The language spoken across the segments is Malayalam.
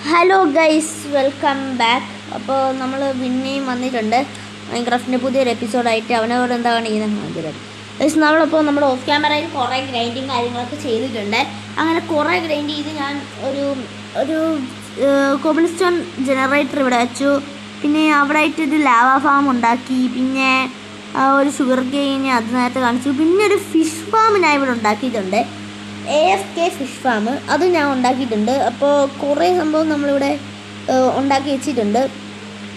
Hello guys, welcome back. അപ്പോൾ നമ്മൾ പിന്നെയും വന്നിട്ടുണ്ട് മൈൻക്രാഫ്റ്റിൻ്റെ പുതിയൊരു എപ്പിസോഡായിട്ട്. അവനോട് എന്താ കാണിക്കുന്നത് ഗൈസ്. നമ്മളപ്പോൾ നമ്മുടെ ഓഫ് ക്യാമറയിൽ കുറേ ഗ്രൈൻഡിങ് കാര്യങ്ങളൊക്കെ ചെയ്തിട്ടുണ്ട്. അങ്ങനെ കുറേ ഗ്രൈൻഡ് ചെയ്ത് ഞാൻ ഒരു ഒരു കോബിൾ സ്റ്റോൺ ജനറേറ്റർ ഇവിടെ വെച്ചു. പിന്നെ അവിടെ ആയിട്ടൊരു ലാവ ഫാം ഉണ്ടാക്കി. പിന്നെ ഒരു ഷുഗർ കെയിൻ അത് നേരത്തെ കാണിച്ചു. പിന്നെ ഒരു ഫിഷ് ഫാം ഞാൻ ഇവിടെ ഉണ്ടാക്കിയിട്ടുണ്ട്. AFK ഫിഷ് ഫാം അത് ഞാൻ ഉണ്ടാക്കിയിട്ടുണ്ട്. അപ്പോൾ കുറേ സംഭവം നമ്മളിവിടെ ഉണ്ടാക്കി വെച്ചിട്ടുണ്ട്.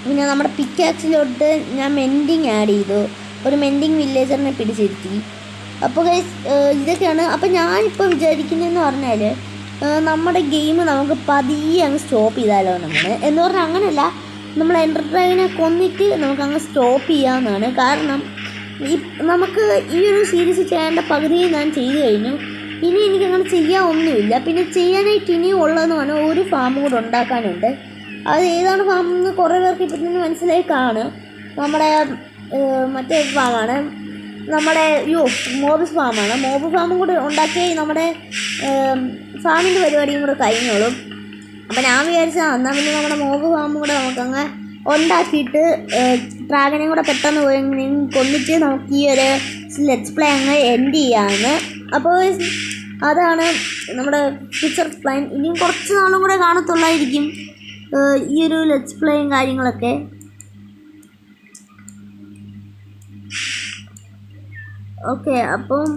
പിന്നെ നമ്മുടെ പിക്കാക്സിലോട്ട് ഞാൻ മെൻഡിങ് ആഡ് ചെയ്തു. ഒരു മെൻഡിങ് വില്ലേജറിനെ പിടിച്ചിരുത്തി. അപ്പോൾ ഗൈസ് ഇതൊക്കെയാണ്. അപ്പോൾ ഞാനിപ്പോൾ വിചാരിക്കുന്നതെന്ന് പറഞ്ഞാൽ നമ്മുടെ ഗെയിം നമുക്ക് പതിയെ അങ്ങ് സ്റ്റോപ്പ് ചെയ്താലോ എന്ന് പറഞ്ഞാൽ അങ്ങനെയല്ല, നമ്മൾ എൻ്റർ ഡ്രാഗനെ കൊന്നിട്ട് നമുക്കങ്ങ് സ്റ്റോപ്പ് ചെയ്യാവുന്നതാണ്. കാരണം നമുക്ക് ഈ ഒരു സീരീസ് ചെയ്യേണ്ട പകുതിയെ ഞാൻ ചെയ്തു കഴിഞ്ഞു. ഇനി എനിക്കങ്ങനെ ചെയ്യാൻ ഒന്നുമില്ല. പിന്നെ ചെയ്യാനായിട്ട് ഇനിയും ഉള്ളതെന്ന് പറഞ്ഞാൽ ഒരു ഫാം കൂടെ ഉണ്ടാക്കാനുണ്ട്. അത് ഏതാണ് ഫാം എന്ന് കുറേ പേർക്ക് ഇപ്പം തന്നെ മനസ്സിലായി കാണും. നമ്മുടെ മറ്റേ ഫാമാണ്, നമ്മുടെ മോബ് ഫാമാണ്. മോബ് ഫാമും കൂടെ ഉണ്ടാക്കി നമ്മുടെ ഫാമിൻ്റെ പരിപാടിയും കൂടെ കഴിഞ്ഞോളും. അപ്പം ഞാൻ വിചാരിച്ചാൽ എന്നാൽ പിന്നെ നമ്മുടെ മോബ് ഫാമും കൂടെ നമുക്കങ്ങ് ഉണ്ടാക്കിയിട്ട് ഡ്രാഗനെയും കൂടെ പെട്ടെന്ന് കൊന്നിട്ട് നമുക്ക് ഈ ഒരു ലെറ്റ്സ് പ്ലേ അങ്ങ് എൻഡ് ചെയ്യാമെന്ന്. അപ്പോൾ അതാണ് നമ്മുടെ ഫ്യൂച്ചർ പ്ലാൻ. ഇനിയും കുറച്ച് നാളും കൂടെ കാണത്തുള്ളായിരിക്കും ഈ ഒരു ലെറ്റ്സ് പ്ലേയും കാര്യങ്ങളൊക്കെ. ഓക്കെ, അപ്പം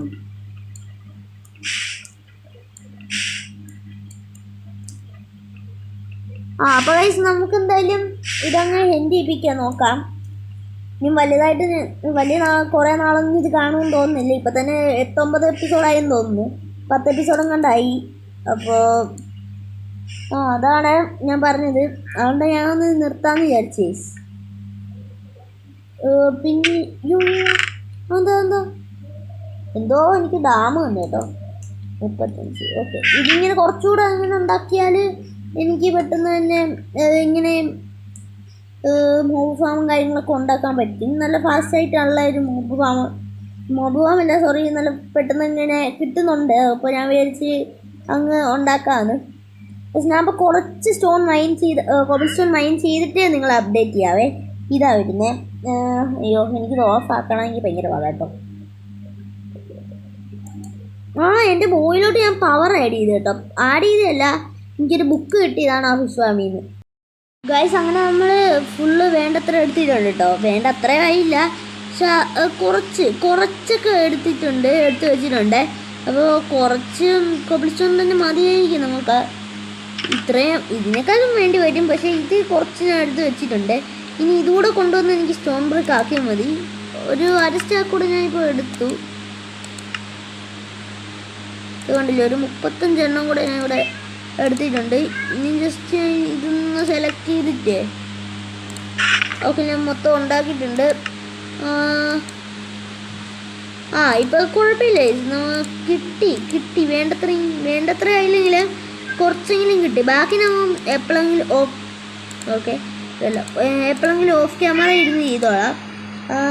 അപ്പോൾ ഗൈസ് നമുക്ക് എന്തായാലും ഇതങ്ങനെ എൻഡ് ചെയ്യിപ്പിക്കാൻ നോക്കാം. ഇനി വലുതായിട്ട് കുറേ നാളൊന്നും ഇത് കാണുമെന്ന് തോന്നുന്നില്ല. ഇപ്പം തന്നെ 8-9 എപ്പിസോഡായെന്ന് തോന്നുന്നു. 10 എപ്പിസോഡും കണ്ടായി. അപ്പോൾ അതാണ് ഞാൻ പറഞ്ഞത്. അതുകൊണ്ട് ഞാനൊന്ന് നിർത്താമെന്ന് വിചാരിച്ചു. പിന്നെ എന്തോ എനിക്ക് ഡാം വന്നു കേട്ടോ, 35. ഓക്കെ, ഇതിങ്ങനെ കുറച്ചുകൂടെ അങ്ങനെ ഉണ്ടാക്കിയാൽ എനിക്ക് പെട്ടെന്ന് തന്നെ ഇങ്ങനെ മോബ് ഫാമും കാര്യങ്ങളൊക്കെ ഉണ്ടാക്കാൻ പറ്റും. നല്ല ഫാസ്റ്റായിട്ടുള്ള ഒരു മോബ് ഫാമല്ല, നല്ല പെട്ടെന്ന് ഇങ്ങനെ കിട്ടുന്നുണ്ട്. അപ്പോൾ ഞാൻ വിചാരിച്ച് അങ്ങ് ഉണ്ടാക്കാമെന്ന്. പക്ഷെ ഞാൻ ഇപ്പോൾ കുറച്ച് കോബിൾ സ്റ്റോൺ മൈൻ ചെയ്തിട്ടേ നിങ്ങൾ അപ്ഡേറ്റ് ചെയ്യാവേ. ഇതാ വരുന്നത്. അയ്യോ, എനിക്കിത് ഓഫ് ആക്കണമെങ്കിൽ ഭയങ്കര പാടാ കേട്ടോ. എൻ്റെ ബോയിലോട്ട് ഞാൻ പവർ ആഡ് ചെയ്ത് കേട്ടോ. ആഡ് ചെയ്തതല്ല, എനിക്കൊരു ബുക്ക് കിട്ടിയതാണ് ആ ഫിഷ് ഫാമിൽ നിന്ന്. ഗൈസ്, അങ്ങനെ നമ്മൾ ഫുള്ള് വേണ്ടത്ര എടുത്തിട്ടുണ്ട് കേട്ടോ. വേണ്ട അത്ര ആയില്ല, പക്ഷെ കുറച്ചൊക്കെ എടുത്ത് വെച്ചിട്ടുണ്ട്. അപ്പോൾ കുറച്ച് കോബിൾ സ്റ്റോൺ തന്നെ മതിയായിരിക്കും നമുക്ക്. ഇത്രയും ഇതിനേക്കാളും വേണ്ടി വരും, പക്ഷേ ഇത് കുറച്ച് ഞാൻ എടുത്ത് വെച്ചിട്ടുണ്ട്. ഇനി ഇതുകൂടെ കൊണ്ടുവന്ന് എനിക്ക് സ്റ്റോൺ ബ്രേക്ക് ആക്കിയാൽ മതി. ഒരു അര സ്റ്റാക്ക് കൂടെ ഞാനിപ്പോൾ എടുത്തു. ഇതുകൊണ്ടില്ല, ഒരു 35 എണ്ണം കൂടെ ഞാൻ ഇവിടെ എടുത്തിട്ടുണ്ട്. ഇനി ജസ്റ്റ് ഇതൊന്ന് സെലക്ട് ചെയ്തിട്ടേ ഓക്കെ, ഞാൻ മൊത്തം ഉണ്ടാക്കിയിട്ടുണ്ട്. ഇപ്പോൾ കുഴപ്പമില്ല, കിട്ടി വേണ്ടത്ര ആയില്ലെങ്കിൽ കുറച്ചെങ്കിലും കിട്ടി. ബാക്കി നമ്മൾ എപ്പോഴെങ്കിലും എപ്പോഴെങ്കിലും ഓഫ് ക്യാമറ ഇരുന്ന് ചെയ്തോളാം,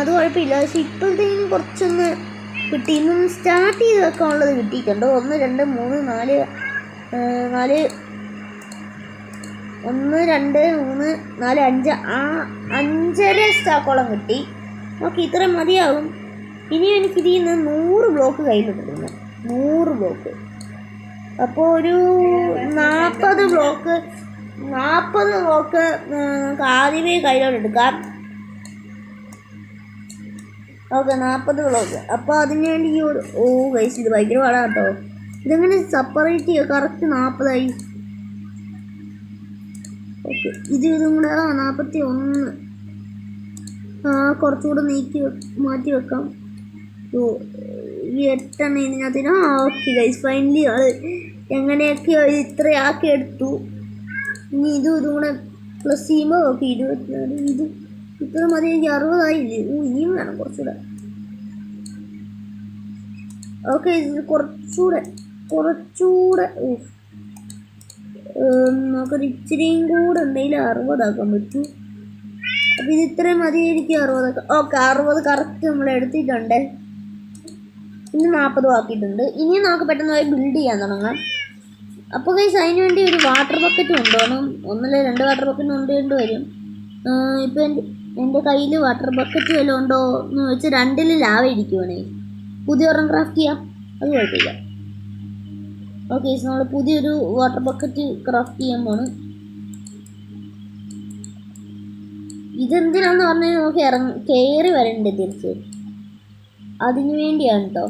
അത് കുഴപ്പമില്ല. പക്ഷെ ഇപ്പോഴത്തേക്കും കുറച്ചൊന്ന് കിട്ടി. ഇന്നും സ്റ്റാർട്ട് ചെയ്ത് വെക്കാനുള്ളത് കിട്ടിയിട്ടുണ്ട്. 1 2 3 4 1 2 3 4 5 5.5 സ്റ്റാക്കോളം കിട്ടി. ഓക്കെ, ഇത്ര മതിയാവും. ഇനി എനിക്ക് ഇതിൽ നിന്ന് 100 ബ്ലോക്ക് കയ്യിലിട്ടിരുന്നു. 100 ബ്ലോക്ക്, അപ്പോൾ ഒരു 40 ബ്ലോക്ക് നമുക്ക് ആദ്യമേ കയ്യിലോട്ട് എടുക്കാം. Okay, 40 block. അപ്പോൾ അതിന് വേണ്ടി ഗൈസ്, ഇത് ഭയങ്കര പാടാണ് കേട്ടോ. ഇതെങ്ങനെ സെപ്പറേറ്റ് ചെയ്യുക? കറക്റ്റ് 40 ആയി. ഓക്കെ, ഇതും കൂടെ 41. കുറച്ചുകൂടെ മാറ്റി വെക്കാം. ഈ 8 എണ്ണം ഇതിനകത്തിന്. ഓക്കെ ഗൈസ്, ഫൈനലി എങ്ങനെയൊക്കെ ഇത്രയാക്കി എടുത്തു. ഇനി ഇതും കൂടെ പ്ലസ് ചെയ്യുമ്പോൾ ഓക്കെ 24. ഇത് ഇത്ര മതി. എനിക്ക് 60 ആയില്ലേ? ഇനിയും വേണം കുറച്ചുകൂടെ. ഓക്കെ, ഇതിന് കുറച്ചുകൂടെ നമുക്കൊരു ഇച്ചിരിയും കൂടെ ഉണ്ടെങ്കിൽ 60 ആക്കാൻ പറ്റും. അപ്പം ഇത് ഇത്രയും മതിയായിരിക്കും. 60. ഓക്കെ, 60 കറക്റ്റ് നമ്മൾ എടുത്തിട്ടുണ്ട്. ഇനി 40 ആക്കിയിട്ടുണ്ട്. ഇനി നമുക്ക് പെട്ടെന്ന് ബിൽഡ് ചെയ്യാൻ തുടങ്ങാം. അപ്പോൾ ഗൈസ് അതിന് വേണ്ടി ഒരു വാട്ടർ ബക്കറ്റ് കൊണ്ടുപോകണം. ഒന്നല്ല 2 വാട്ടർ ബക്കറ്റ് കൊണ്ടുകൊണ്ട് വരും. ഇപ്പം എൻ്റെ കയ്യിൽ വാട്ടർ ബക്കറ്റ് വല്ലതും ഉണ്ടോ എന്ന് വെച്ച് 2 ലാവ ഇരിക്കുവാണേ. പുതിയ ഒരെണ്ണം ക്രാഫ്റ്റ് ചെയ്യാം, അത് കുഴപ്പമില്ല. ഓക്കെ, നമ്മൾ പുതിയൊരു വാട്ടർ ബക്കറ്റ് ക്രാഫ്റ്റ് ചെയ്യാൻ പോണ്. ഇതെന്തിനാന്ന് പറഞ്ഞാൽ നമുക്ക് കയറി വരണ്ടേ തിരിച്ച്, അതിനു വേണ്ടിയാണ് കേട്ടോ.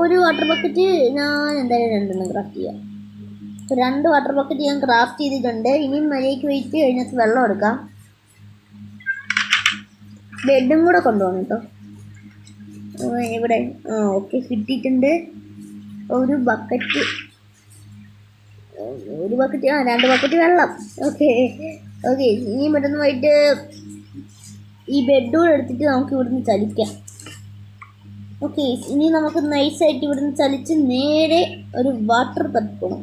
ഒരു വാട്ടർ ബക്കറ്റ് ഞാൻ എന്തായാലും 2 ക്രാഫ്റ്റ് ചെയ്യാം. 2 വാട്ടർ ബക്കറ്റ് ഞാൻ ക്രാഫ്റ്റ് ചെയ്തിട്ടുണ്ട്. ഇനിയും മഴയ്ക്ക് വെയിറ്റ് കഴിഞ്ഞിട്ട് വെള്ളം എടുക്കാം. ബെഡും കൂടെ കൊണ്ടുപോകണം കേട്ടോ. ഇവിടെ ഓക്കെ കിട്ടിയിട്ടുണ്ട്. ഒരു ബക്കറ്റ് 2 ബക്കറ്റ് വെള്ളം. ഓക്കെ ഓക്കെ, ഇനി പെട്ടെന്ന് പോയിട്ട് ഈ ബെഡ് കൂടെ എടുത്തിട്ട് നമുക്ക് ഇവിടുന്ന് ചലിക്കാം. ഓക്കെ, ഇനി നമുക്ക് നൈസായിട്ട് ഇവിടുന്ന് ചലിച്ച് നേരെ ഒരു വാട്ടർ തപ്പണം.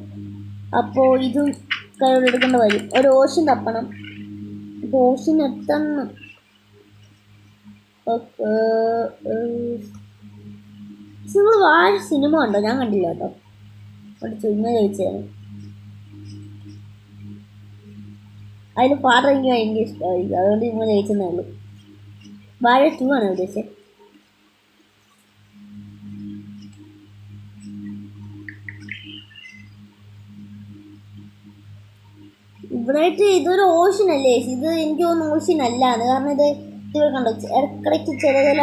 അപ്പോൾ ഇതും കയ്യിലെടുക്കേണ്ട വരും. ഒരു ഓഷൻ തപ്പണം. അപ്പോൾ ഓഷൻ എത്തണം. ഓക്കെ, നിങ്ങൾ വാഴ സിനിമ ഉണ്ടോ? ഞാൻ കണ്ടില്ല കേട്ടോ. അവിടെ ചുമ്മാ ചോദിച്ചതാണ്. അതിൽ പാട്ട് എനിക്ക് ഭയങ്കര ഇഷ്ടമായിരിക്കും, അതുകൊണ്ട് ചുമ്മാ ചോദിച്ചതേ ഉള്ളൂ. വാഴ 2 ആണ് ഉദ്ദേശിച്ചത്. ഇവിടെയായിട്ട് ഇതൊരു ഓഷൻ അല്ലേ? ഇത് എനിക്ക് തോന്നുന്നു ഓഷൻ അല്ലാന്ന്. കാരണം ഇത് കണ്ടോ, ഇടക്കിടയ്ക്ക് ചില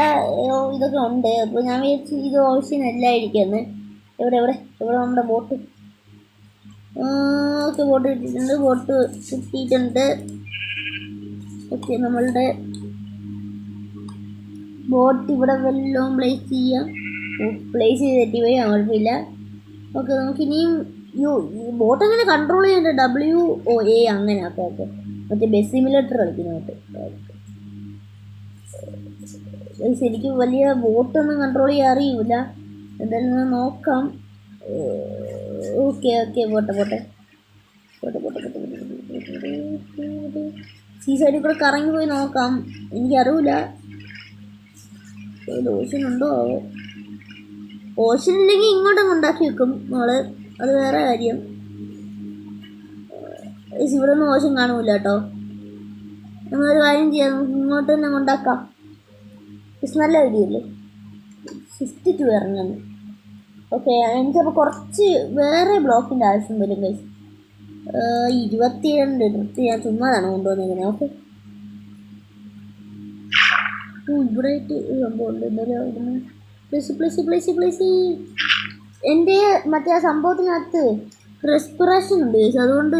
ഇതൊക്കെ ഉണ്ട്. അപ്പോൾ ഞാൻ വിചാരിച്ചു ഇത് ഓഷൻ അല്ലായിരിക്കുമെന്ന്. ഇവിടെ നമ്മുടെ ബോട്ട്. ഓക്കെ, ബോട്ട് കിട്ടിയിട്ടുണ്ട്. ഓക്കെ, നമ്മളുടെ ബോട്ട് ഇവിടെ വല്ലതും പ്ലേസ് ചെയ്യാം. പ്ലേസ് ചെയ്ത് തെറ്റിപ്പോയി, കുഴപ്പമില്ല. ഓക്കെ, നമുക്കിനിയും ഈ ബോട്ട് എങ്ങനെ കൺട്രോൾ ചെയ്യേണ്ടത്? WOA അങ്ങനെ. ഓക്കെ, മറ്റേ ബസ് സിമുലേറ്റർ കളിക്കുന്നതായിട്ട്. ശരിക്കും വലിയ ബോട്ടൊന്നും കൺട്രോൾ ചെയ്യാൻ അറിയില്ല. എന്തായാലും നോക്കാം. ഓക്കെ, പോട്ടെ. ഈ സൈഡിൽ കൂടെ കറങ്ങി പോയി നോക്കാം. എനിക്കറിയില്ല ഓഷൻ ഉണ്ടോ. ഓഷൻ ഇല്ലെങ്കിൽ ഇങ്ങോട്ടും ഉണ്ടാക്കി വെക്കും നമ്മള്, അത് വേറെ കാര്യം. ഇവിടെ ഒന്നും ഓഷൻ കാണൂല കേട്ടോ. നമ്മളൊരു കാര്യം ചെയ്യാം, നമുക്ക് ഇങ്ങോട്ട് തന്നെ ഉണ്ടാക്കാം. നല്ല ഐഡിയ അല്ലേ? 52 ഇറങ്ങുന്നു. ഓക്കെ, എനിക്കപ്പോൾ കുറച്ച് വേറെ ബ്ലോക്കിൻ്റെ ആവശ്യം വരും ഗൈസ്. 27 എടുത്ത് ഞാൻ ചുമ്മാതാണ് കൊണ്ടുവന്നിരിക്കുന്നത്. ഓക്കെ, ഇവിടെ സംഭവമുണ്ട്. എന്തായാലും പ്ലസ് എൻ്റെ മറ്റേ ആ സംഭവത്തിനകത്ത് റെസ്പിറേഷൻ ഉണ്ട് ഗൈസ്. അതുകൊണ്ട്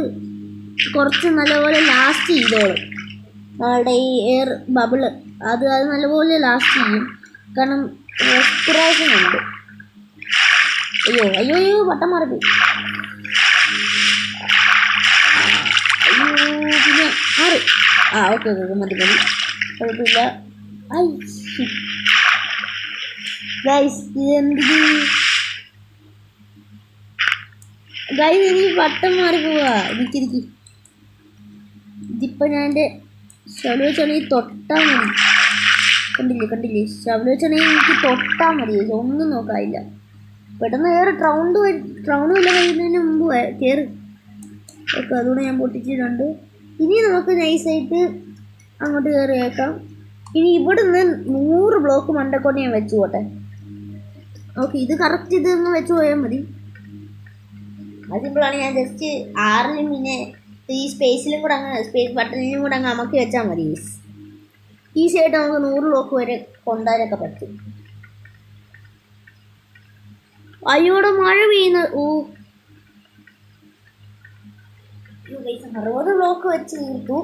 കുറച്ച് നല്ലപോലെ ലാസ്റ്റ് ചെയ്തോളും. നമ്മളുടെ ഈ എയർ ബബിള് അത് നല്ലപോലെ ലാസ്റ്റ് ചെയ്യും. കാരണം റെസ്പിറേഷൻ ഉണ്ട്. അയ്യോ വട്ടം മാറിപ്പോയി. പിന്നെ 6. ഓക്കെ മതി കുഴപ്പമില്ല. ഗൈസ് എനിക്ക് വട്ടം മാറിപ്പോവാ. ഇതിപ്പോൾ ഞാൻ എൻ്റെ ശവല് വെച്ചാണെങ്കിൽ തൊട്ടാൽ മതി. കണ്ടില്ലേ ശവല് വെച്ചാണെങ്കിൽ എനിക്ക് തൊട്ടാൽ മതി. ഒന്നും നോക്കാനില്ല. പെട്ടെന്ന് കയറി ട്രൗണ്ട് വല്ല കഴിയുന്നതിന് മുമ്പ് കയറി. ഓക്കെ, അതുകൊണ്ട് ഞാൻ പൊട്ടിച്ചിട്ടുണ്ട്. ഇനി നമുക്ക് നൈസായിട്ട് അങ്ങോട്ട് കയറി കേൾക്കാം. ഇനി ഇവിടുന്ന് 100 ബ്ലോക്ക് മണ്ടക്കൊണ്ട് ഞാൻ വെച്ചു പോട്ടെ. ഓക്കെ, ഇത് കറക്റ്റ് ഇതൊന്ന് വെച്ച് പോയാൽ മതി. അത് സിമ്പിളാണ്. ഞാൻ ജസ്റ്റ് 6ലും പിന്നെ ഈ സ്പേസിലും കൂടെ സ്പേസ് ബട്ടണിലും കൂടെ അമക്കി വെച്ചാൽ മതി. ഈസിയായിട്ട് നമുക്ക് 100 ബ്ലോക്ക് വരെ കൊണ്ടുവരാനൊക്കെ പറ്റും. അയ്യോടെ മഴ പെയ്യുന്ന. 60 ബ്ലോക്ക് വെച്ച് തീർത്തു.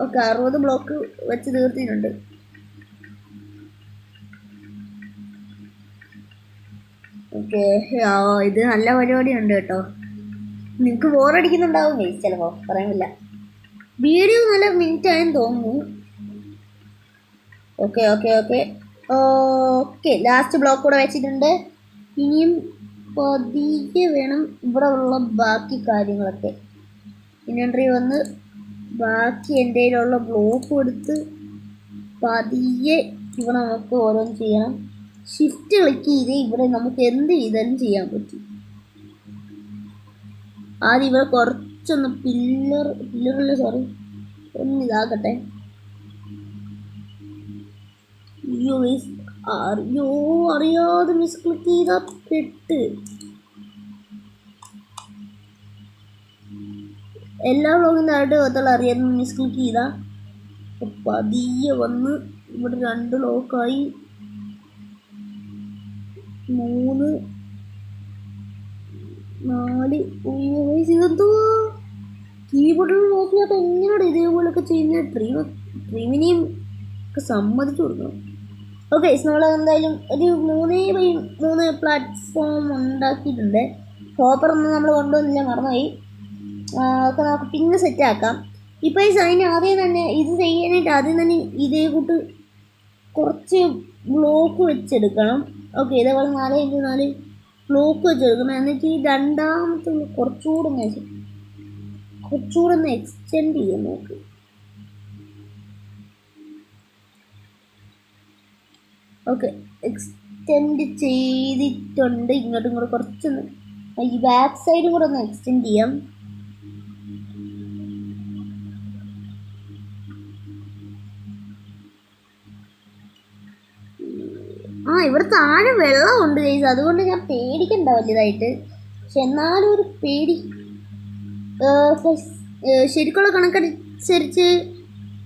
ഓക്കെ, 60 ബ്ലോക്ക് വെച്ച് തീർത്തിട്ടുണ്ട്. ഓക്കെ, ഇത് നല്ല പരിപാടിയുണ്ട് കേട്ടോ. നിങ്ങൾക്ക് ബോറടിക്കുന്നുണ്ടാവും ചിലപ്പോൾ, പറയുന്നില്ല. വീഡിയോ നല്ല മിനിറ്റ് ആയെന്ന് തോന്നുന്നു. ഓക്കെ ലാസ്റ്റ് ബ്ലോക്ക് കൂടെ വെച്ചിട്ടുണ്ട്. ഇനിയും പതിയെ വേണം ഇവിടെ ഉള്ള ബാക്കി കാര്യങ്ങളൊക്കെ. ഇൻവെന്ററി വന്ന് ബാക്കി എൻ്റെ കയ്യിലുള്ള ബ്ലോക്ക് എടുത്ത് പതിയെ ഇവിടെ നമുക്ക് ഓരോന്ന് ചെയ്യണം. ഷിഫ്റ്റ് ക്ലിക്ക് ചെയ്ത് ഇവിടെ നമുക്ക് എന്ത് ചെയ്താലും ചെയ്യാൻ പറ്റും. ആദ്യം ഇവിടെ കുറച്ചൊന്ന് പില്ലറിൽ സോറി ഒന്ന് ഇതാക്കട്ടെ. അറിയാതെ മിസ് ക്ലിക്ക് ചെയ്താ പെട്ട്. എല്ലാ ബ്ലോഗിൻ്റെ ആയിട്ട് ഒത്തുള്ള അറിയാതെ മിസ് ക്ലിക്ക് ചെയ്താ പതിയെ വന്ന് ഇവിടെ 2 ലോക്കായി 3 4. ഇതെന്തോ കീബോർഡിൽ നോക്കിയാൽ എങ്ങനെയാണ് ഇതേപോലെയൊക്കെ ചെയ്യുന്നത്? ഡ്രീമിനെയും ഒക്കെ സമ്മതിച്ചു കൊടുക്കണം. ഓക്കെ, നമ്മൾ എന്തായാലും ഒരു 3x3 പ്ലാറ്റ്ഫോം ഉണ്ടാക്കിയിട്ടുണ്ട്. ഹോപ്പറൊന്നും നമ്മൾ കൊണ്ടുവന്നില്ല, മറന്നുപോയി. ഒക്കെ നമുക്ക് പിന്നെ സെറ്റാക്കാം. ഇപ്പോൾ അതിന് ആദ്യം തന്നെ ഇത് ചെയ്യാനായിട്ട് ആദ്യം തന്നെ ഇതേ കൂട്ട് കുറച്ച് ബ്ലോക്ക് വെച്ചെടുക്കണം. ഓക്കെ, ഇതേപോലെ 4x4 ബ്ലോക്ക് വെച്ചെടുക്കണം. എന്നിട്ട് ഈ രണ്ടാമത്തെ കുറച്ചുകൂടെ ഒന്ന് എക്സ്റ്റെൻഡ് ചെയ്യാൻ നോക്ക്. ഓക്കെ, എക്സ്റ്റെൻഡ് ചെയ്തിട്ടുണ്ട്. ഇങ്ങോട്ടും കൂടെ കുറച്ചൊന്ന് ഈ ബാക്ക് സൈഡും കൂടെ ഒന്ന് എക്സ്റ്റെൻഡ് ചെയ്യാം. ഇവിടെ താഴെ വെള്ളമുണ്ട് ഗൈസ്, അതുകൊണ്ട് ഞാൻ പേടിക്കണ്ട വലുതായിട്ട്. പക്ഷെ എന്നാലും ഒരു പേടി. ശരിക്കുള്ള കണക്കനുസരിച്ച്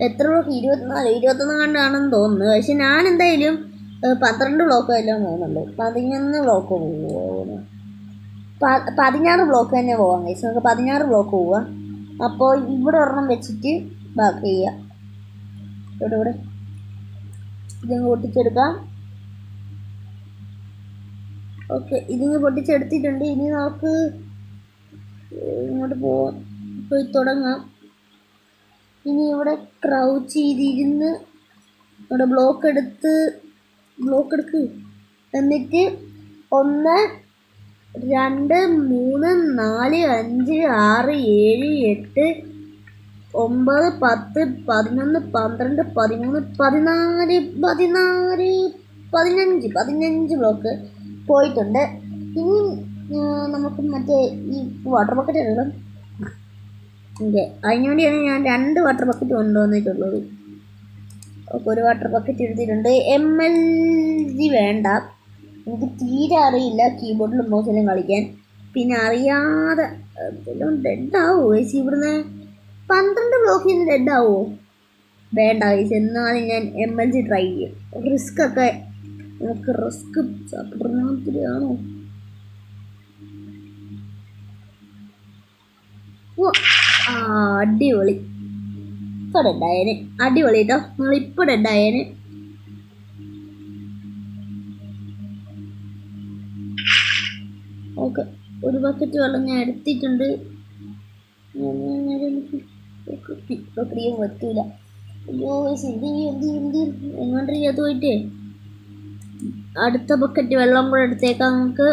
എത്ര ബ്ലോക്ക് 21 കണ്ടാണെന്ന് തോന്നുന്നു. പക്ഷെ ഞാൻ എന്തായാലും 12 ബ്ലോക്ക് എല്ലാം പോകുന്നുള്ളൂ. 11 ബ്ലോക്ക് പോകുന്നു. 16 ബ്ലോക്ക് തന്നെ പോവാം ഗൈസ്. നമുക്ക് 16 ബ്ലോക്ക് പോവാം. അപ്പോൾ ഇവിടെ ഒരെണ്ണം വെച്ചിട്ട് ബാക്കി ചെയ്യാം. ഇവിടെ ഇതങ്ങ് പൊട്ടിച്ചെടുക്കാം. ഓക്കെ, ഇതിങ്ങ് പൊട്ടിച്ചെടുത്തിട്ടുണ്ട്. ഇനി നമുക്ക് ഇങ്ങോട്ട് പോയി തുടങ്ങാം. ഇനി ഇവിടെ ക്രൗച്ച് ചെയ്തിരുന്ന് ഇവിടെ ബ്ലോക്ക് എടുക്ക്. എന്നിട്ട് 1 2 3 4 5 6 7 8 9 10 11 12 13 14 15 ബ്ലോക്ക് പോയിട്ടുണ്ട്. ഇനി നമുക്ക് മറ്റേ ഈ വാട്ടർ ബക്കറ്റ് ഇടണം. ഓക്കെ, അതിനുവേണ്ടിയാണ് ഞാൻ 2 വാട്ടർ ബക്കറ്റ് കൊണ്ടുവന്നിട്ടുള്ളത്. ഓക്കെ, ഒരു വാട്ടർ ബക്കറ്റ് എടുത്തിട്ടുണ്ട്. MLG വേണ്ട, എനിക്ക് തീരെ അറിയില്ല കീബോർഡിലും മൗസിലും കളിക്കാൻ. പിന്നെ അറിയാതെ ഡെഡാവോ വയസ്സ്? ഇവിടുന്ന് 12 ബ്ലോക്കിൽ നിന്ന് ഡെഡാവോ? വേണ്ട വയസ്സ്. എന്നാലും ഞാൻ MLG ട്രൈ ചെയ്യും. റിസ്ക്കൊക്കെ നമുക്ക് റിസ്ക് ചാപ്റ്ററിനാണോ? അടിപൊളി. ഇപ്പോൾ ഡെഡായേന്. അടിപൊളി കേട്ടോ, നമ്മളിപ്പോൾ ഡെഡായേന്. ഓക്കെ, ഒരു ബക്കറ്റ് വെള്ളം ഞാൻ എടുത്തിട്ടുണ്ട്. ക്രീം പറ്റൂല. അയ്യോ എന്ത് എങ്ങോട്ട് അത് പോയിട്ടേ അടുത്ത ബക്കറ്റ് വെള്ളം കൂടെ എടുത്തേക്കാം നമുക്ക്.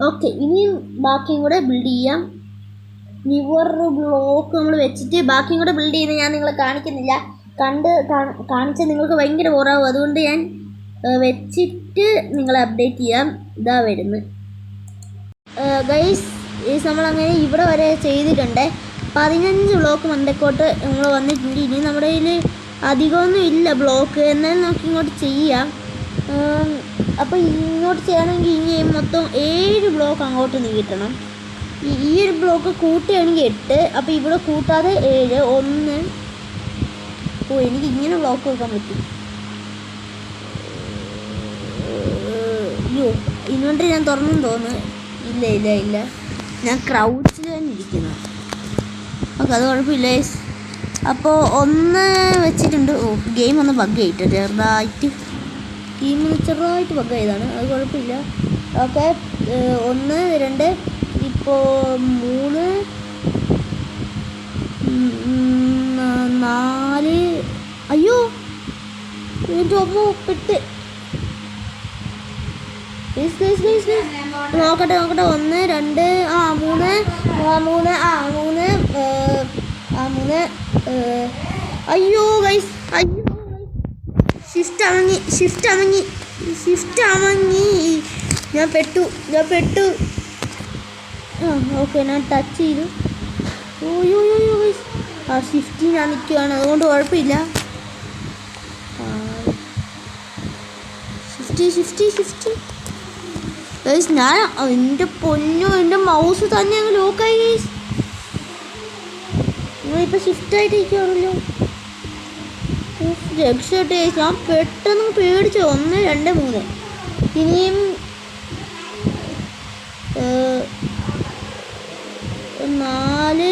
ഓക്കെ, ഇനിയും ബാക്കിയും കൂടെ ബിൽഡ് ചെയ്യാം. വേറൊരു ബ്ലോക്ക് നമ്മൾ വെച്ചിട്ട് ബാക്കിയും കൂടെ ബിൽഡ് ചെയ്ത് ഞാൻ നിങ്ങളെ കാണിക്കുന്നില്ല. കാണിച്ചാൽ നിങ്ങൾക്ക് ഭയങ്കര ബോറാവും. അതുകൊണ്ട് ഞാൻ വെച്ചിട്ട് നിങ്ങളെ അപ്ഡേറ്റ് ചെയ്യാം. ഇതാ വരുന്നത് ഗൈസ്. നമ്മളങ്ങനെ ഇവിടെ വരെ ചെയ്തിട്ടുണ്ട്. 15 ബ്ലോക്ക് മണ്ടക്കോട്ട് നമ്മൾ വന്നിട്ടുണ്ട്. ഇനി നമ്മുടെ കയ്യിൽ അധികമൊന്നും ഇല്ല ബ്ലോക്ക്, എന്നാലും നമുക്ക് ഇങ്ങോട്ട് ചെയ്യാം. അപ്പോൾ ഇങ്ങോട്ട് ചെയ്യണമെങ്കിൽ ഇനി മൊത്തം 7 ബ്ലോക്ക് അങ്ങോട്ട് നീട്ടണം. ഈ ഒരു ബ്ലോക്ക് കൂട്ടുകയാണെങ്കിൽ 8. അപ്പോൾ ഇവിടെ കൂട്ടാതെ 7 1. എനിക്ക് ഇങ്ങനെ ബ്ലോക്ക് വെക്കാൻ പറ്റും. അയ്യോ, ഇൻവെൻ്ററി ഞാൻ തുറന്നെന്ന് തോന്നുന്നു. ഇല്ല, ഞാൻ ക്രൗച്ചിൽ തന്നെ ഇരിക്കുന്നു. ഓക്കെ, അത് കുഴപ്പമില്ല. അപ്പോൾ 1 വെച്ചിട്ടുണ്ട്. ഗെയിം ഒന്ന് ബഗ് ആയിട്ട് ചെറുതായിട്ട് ബഗ് ചെയ്താണ്. അത് കുഴപ്പമില്ല. ഓക്കെ, 1 2 ഇപ്പോൾ 3 4. അയ്യോ അമ്മോ പെട്ട്. നോക്കട്ടെ 1 2 3 3 ആ 3 അയ്യോ ഗൈസ്, അയ്യോ ഷിഫ്റ്റ് അമങ്ങി. ഞാൻ പെട്ടു. ഓക്കെ, ഞാൻ ടച്ച് ചെയ്തു. ഓയോ ഗൈസ്, ആ ഷിഫ്റ്റിൽ ഞാൻ നിൽക്കുകയാണ്, അതുകൊണ്ട് കുഴപ്പമില്ല. ഷിഫ്റ്റ് ഗൈസ്, ഞാൻ എൻ്റെ പൊന്നോ, എൻ്റെ മൗസ് തന്നെ അങ്ങ് ലോക്കായി ഗൈസ്. നിങ്ങളിപ്പോൾ ഷിഫ്റ്റായിട്ട് ഇരിക്കുവാണല്ലോ. രക്ഷപ്പെട്ടു ഗൈസ്, ഞാൻ പെട്ടെന്ന് പേടിച്ചു. 1 2 3 ഇനിയും 4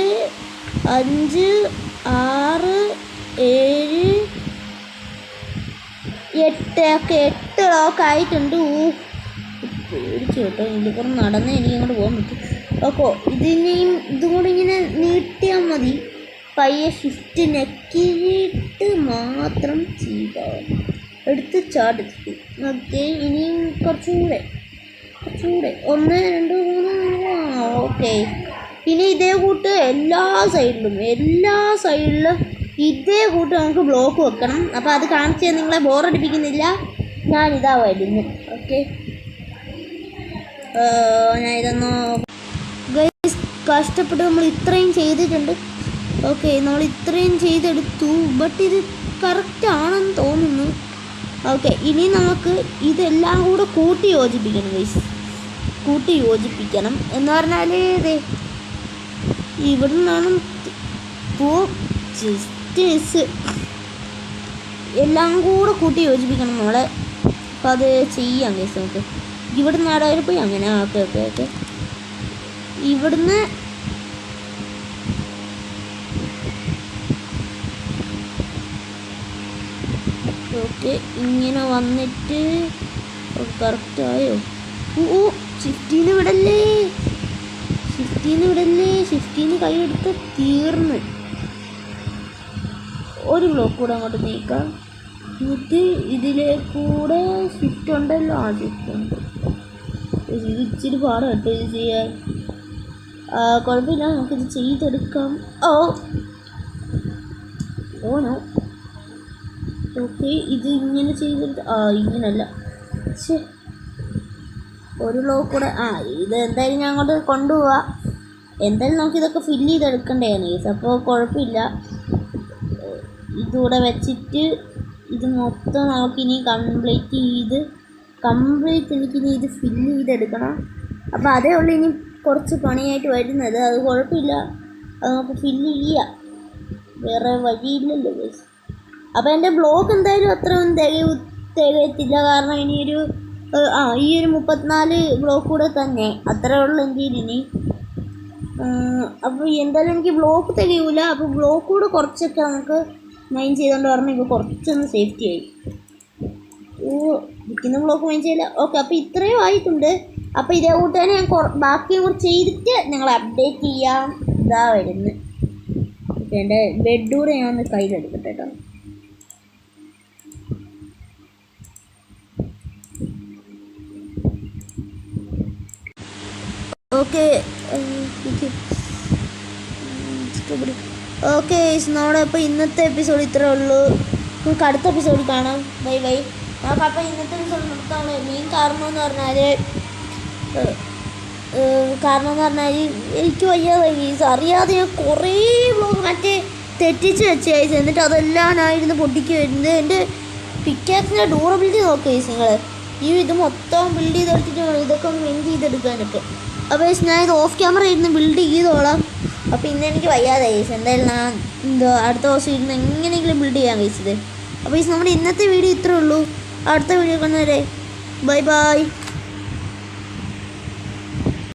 5 6 7 8 ഒക്കെ 8 ലോക്ക് ആയിട്ടുണ്ട്. പേടിച്ചു കേട്ടോ. ഇതിപ്പുറം നടന്ന് എനിക്ക് അങ്ങോട്ട് പോകാൻ പറ്റും. ഓക്കോ, ഇതും കൂടി ഇങ്ങനെ നീട്ടിയാൽ മതി. പയ്യെ ഷിഫ്റ്റ് ഞെക്കിയിട്ട് മാത്രം ചെയ്താൽ എടുത്ത് ചാടിച്ചു. ഓക്കെ, ഇനിയും കുറച്ചുകൂടെ 1 2 3 ഓക്കെ. ഇനി ഇതേ കൂട്ട് എല്ലാ സൈഡിലും ഇതേ കൂട്ട് നമുക്ക് ബ്ലോക്ക് വെക്കണം. അപ്പോൾ അത് കാണിച്ച് നിങ്ങളെ ബോറടിപ്പിക്കുന്നില്ല, ഞാനിതാ വരുന്നു. ഓക്കെ, ഞാനിതൊന്ന് ഗൈസ്, കഷ്ടപ്പെട്ട് നമ്മൾ ഇത്രയും ചെയ്തിട്ടുണ്ട്. ഓക്കെ, നമ്മൾ ഇത്രയും ചെയ്തെടുത്തു. ബട്ട് ഇത് കറക്റ്റ് ആണെന്ന് തോന്നുന്നു. ഓക്കെ, ഇനി നമുക്ക് ഇതെല്ലാം കൂടെ കൂട്ടി യോജിപ്പിക്കണം ഗൈസ്. എന്ന് പറഞ്ഞാൽ ഇതേ ഇവിടെ നിന്നാണ് എല്ലാം കൂടെ കൂട്ടി യോജിപ്പിക്കണം നമ്മളെ. അപ്പം അത് ചെയ്യാം ഗൈസ്. നമുക്ക് ഇവിടുന്ന് അവിടെ പോയി അങ്ങനെ. ഓക്കെ ഇവിടുന്ന് ഓക്കെ ഇങ്ങനെ വന്നിട്ട് കറക്റ്റായോ? ഓ, ഷിഫ്റ്റീന്ന് വിടല്ലേ, ഷിഫ്റ്റീന്ന് കൈയെടുത്ത് തീർന്ന്. ഒരു ബ്ലോക്ക് കൂടെ അങ്ങോട്ട് നീക്കാം. എന്നിട്ട് ഇതിലേക്കൂടെ ഷിഫ്റ്റ് ഉണ്ടല്ലോ. ആ ഷിഫ്റ്റ് ഉണ്ട്. ഇത് ഇച്ചിരി പാടാ കേട്ടോ ഇത് ചെയ്യാൻ. കുഴപ്പമില്ല, നമുക്കിത് ചെയ്തെടുക്കാം. ഓനോ ഓക്കെ, ഇത് ഇങ്ങനെ ചെയ്തെടുത്ത് ഇങ്ങനല്ല. ഒരു ബ്ലോക്ക് കൂടെ. ഇത് എന്തായാലും ഞാൻ അങ്ങോട്ട് കൊണ്ടുപോവാം. എന്തായാലും നമുക്കിതൊക്കെ ഫില്ല് ചെയ്തെടുക്കണ്ടേന്ന് കേസ്. അപ്പോൾ കുഴപ്പമില്ല. ഇതുകൂടെ വെച്ചിട്ട് ഇത് മൊത്തം നമുക്കിനി എനിക്കിനി ഇത് ഫില്ല് ചെയ്തെടുക്കണം. അപ്പോൾ അതേ ഉള്ളൂ ഇനി കുറച്ച് പണിയായിട്ട് വരുന്നത്. അത് കുഴപ്പമില്ല, അത് നമുക്ക് ഫില്ല് ചെയ്യാം, വേറെ വഴിയില്ലല്ലോ ഗൈസ്. അപ്പോൾ എൻ്റെ ബ്ലോക്ക് എന്തായാലും അത്രയൊന്നും തികയത്തില്ല. കാരണം ഇനിയൊരു ഈ ഒരു 34 ബ്ലോക്ക് കൂടെ തന്നെ അത്രേ ഉള്ളൂ എൻ്റെ ഇനി. അപ്പോൾ എന്തായാലും എനിക്ക് ബ്ലോക്ക് തികയൂല. അപ്പോൾ ബ്ലോക്ക് കൂടെ കുറച്ചൊക്കെ നമുക്ക് മൈൻ ചെയ്തുകൊണ്ട് പറഞ്ഞാൽ ഇപ്പോൾ കുറച്ചൊന്ന് സേഫ്റ്റി ആയി. വിൽക്കുന്ന ബ്ലോക്ക് മൈൻ ചെയ്യില്ല. ഓക്കെ, അപ്പോൾ ഇത്രയും ആയിട്ടുണ്ട്. അപ്പോൾ ഇതേ കൂട്ട് തന്നെ ഞാൻ ബാക്കിയും കൂടെ ചെയ്തിട്ട് നിങ്ങളെ അപ്ഡേറ്റ് ചെയ്യാം. ഇതാ വരുന്നത്. എൻ്റെ ബെഡൂടെ ഞാൻ ഒന്ന് കയ്യിലെടുക്കട്ടെ കേട്ടോ. ഓക്കെ നമ്മുടെ അപ്പോൾ ഇന്നത്തെ എപ്പിസോഡ് ഇത്രേ ഉള്ളൂ. നമുക്ക് അടുത്ത എപ്പിസോഡിൽ കാണാം. ബൈ. നമുക്ക് അപ്പോൾ ഇന്നത്തെ എപ്പിസോഡ് നിർത്താനുള്ള മെയിൻ കാരണം എന്ന് പറഞ്ഞാൽ എനിക്ക് വയ്യാതായി. അറിയാതെ ഞാൻ കുറേ ബ്ലോഗ് തെറ്റിച്ച് വെച്ച് കഴിച്ചു. എന്നിട്ട് അതെല്ലാം ഞാനിരുന്ന് പൊട്ടിക്ക് വരുന്നത്. എൻ്റെ പിക്കാക്സിൻ്റെ ഡ്യൂറബിലിറ്റി നോക്കുക നിങ്ങൾ. ഇത് മൊത്തം ബിൽഡ് ചെയ്തെടുത്തിട്ട് വേണം ഇതൊക്കെ ഒന്ന് മെയിൻ ചെയ്തെടുക്കാനൊക്കെ. അപ്പോൾ ഞാൻ ഇത് ഓഫ് ക്യാമറ ഇരുന്ന് ബിൽഡ് ചെയ്തോളാം. അപ്പോൾ ഇന്ന് എനിക്ക് വയ്യാതായി. എന്തായാലും ഞാൻ അടുത്ത ദിവസം ഇരുന്ന് എങ്ങനെയെങ്കിലും ബിൽഡ് ചെയ്യാൻ കഴിച്ചത്. അപ്പോൾ നമ്മുടെ ഇന്നത്തെ വീഡിയോ ഇത്രേ ഉള്ളൂ. അടുത്ത വീഡിയോ കാണുന്നവരെ ബൈ.